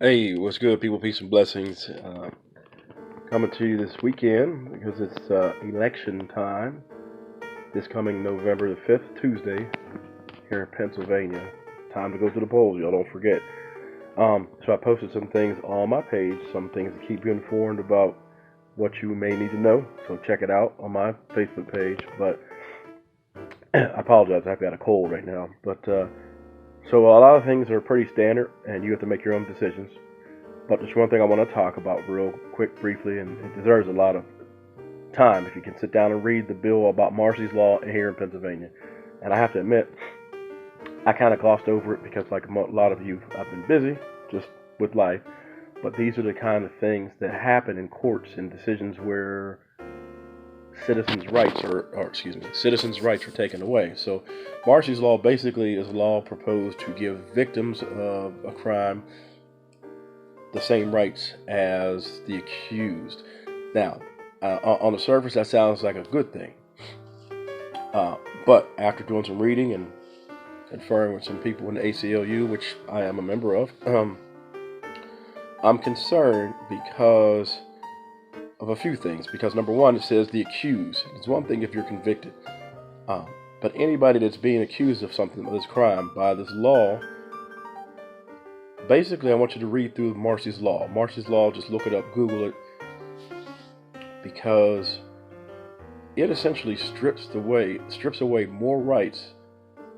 Hey, what's good, people? Peace and blessings. Coming to you this weekend because it's election time. This coming November the 5th, Tuesday, here in Pennsylvania. Time to go to the polls, y'all don't forget. So I posted some things on my page, some things to keep you informed about what you may need to know. So check it out on my Facebook page. But I apologize, I've got a cold right now. So a lot of things are pretty standard, and you have to make your own decisions. But there's one thing I want to talk about real quick, briefly, and it deserves a lot of time if you can sit down and read the bill about Marcy's Law here in Pennsylvania. And I have to admit, I kind of glossed over it because, like a lot of you, I've been busy just with life. But these are the kind of things that happen in courts and decisions where citizens' rights are taken away. So, Marcy's Law basically is a law proposed to give victims of a crime the same rights as the accused. Now, on the surface, that sounds like a good thing. But after doing some reading and conferring with some people in the ACLU, which I am a member of, I'm concerned because of a few things. Because number one, it says the accused. It's one thing if you're convicted. But anybody that's being accused of something, of this crime, by this law, basically, I want you to read through Marcy's Law. Marcy's Law, just look it up, Google it, because it essentially strips away more rights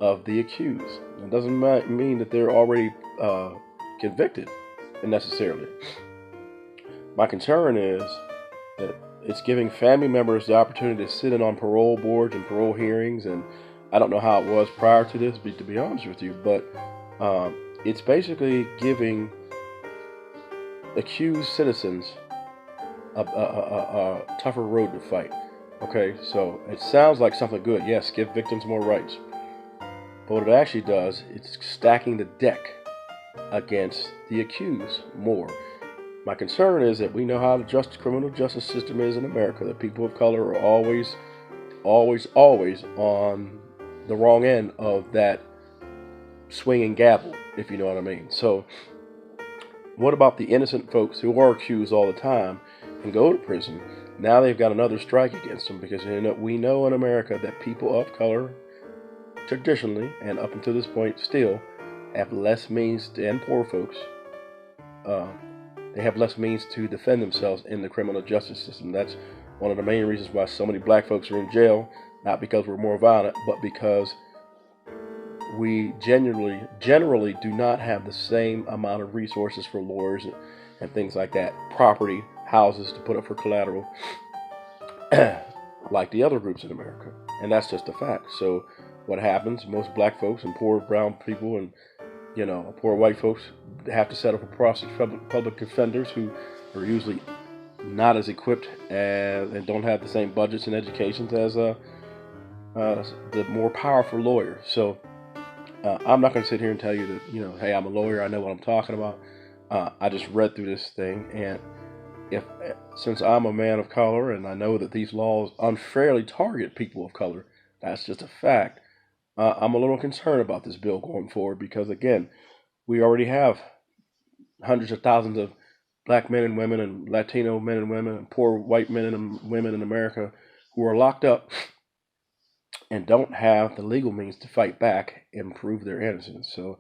of the accused. It doesn't mean that they're already convicted necessarily. My concern is that it's giving family members the opportunity to sit in on parole boards and parole hearings, and I don't know how it was prior to this, to be honest with you, but it's basically giving accused citizens a tougher road to fight. Okay, so it sounds like something good. Yes, give victims more rights. But what it actually does, it's stacking the deck against the accused more. My concern is that we know how the criminal justice system is in America, that people of color are always on the wrong end of that swinging gavel, if you know what I mean. So what about the innocent folks who are accused all the time and go to prison? Now they've got another strike against them because we know in America that people of color traditionally, and up until this point still, have less means than poor folks. They have less means to defend themselves in the criminal justice system. That's one of the main reasons why so many black folks are in jail, not because we're more violent, but because we generally do not have the same amount of resources for lawyers and things like that, property, houses to put up for collateral, like the other groups in America. And that's just a fact. So what happens, most black folks and poor brown people and poor white folks have to set up a public defenders who are usually not as equipped and don't have the same budgets and educations as the more powerful lawyers. So I'm not going to sit here and tell you that, hey, I'm a lawyer, I know what I'm talking about. I just read through this thing, and since I'm a man of color and I know that these laws unfairly target people of color, that's just a fact. I'm a little concerned about this bill going forward because, again, we already have hundreds of thousands of black men and women and Latino men and women and poor white men and women in America who are locked up and don't have the legal means to fight back and prove their innocence. So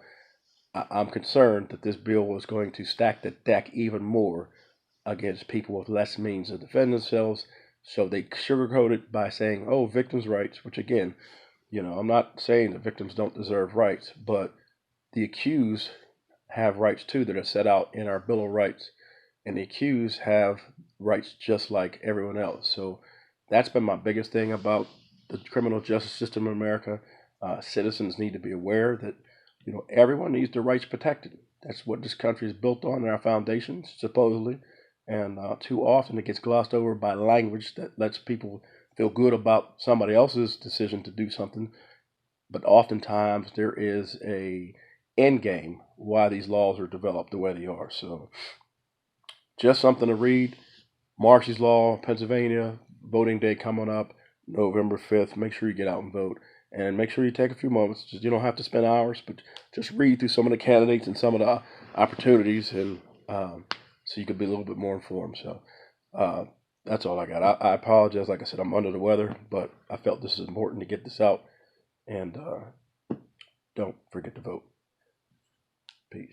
I'm concerned that this bill is going to stack the deck even more against people with less means to defend themselves. So they sugarcoat it by saying, oh, victims' rights, which again, I'm not saying that victims don't deserve rights, but the accused have rights too that are set out in our Bill of Rights. And the accused have rights just like everyone else. So that's been my biggest thing about the criminal justice system in America. Citizens need to be aware that, everyone needs their rights protected. That's what this country is built on in our foundations, supposedly. And too often it gets glossed over by language that lets people feel good about somebody else's decision to do something. But oftentimes there is a end game why these laws are developed the way they are. So just something to read. Marcy's Law, Pennsylvania, voting day coming up, November 5th. Make sure you get out and vote. And make sure you take a few moments. You don't have to spend hours, but just read through some of the candidates and some of the opportunities and so you could be a little bit more informed. So that's all I got. I apologize. Like I said, I'm under the weather, but I felt this is important to get this out. And don't forget to vote. Peace.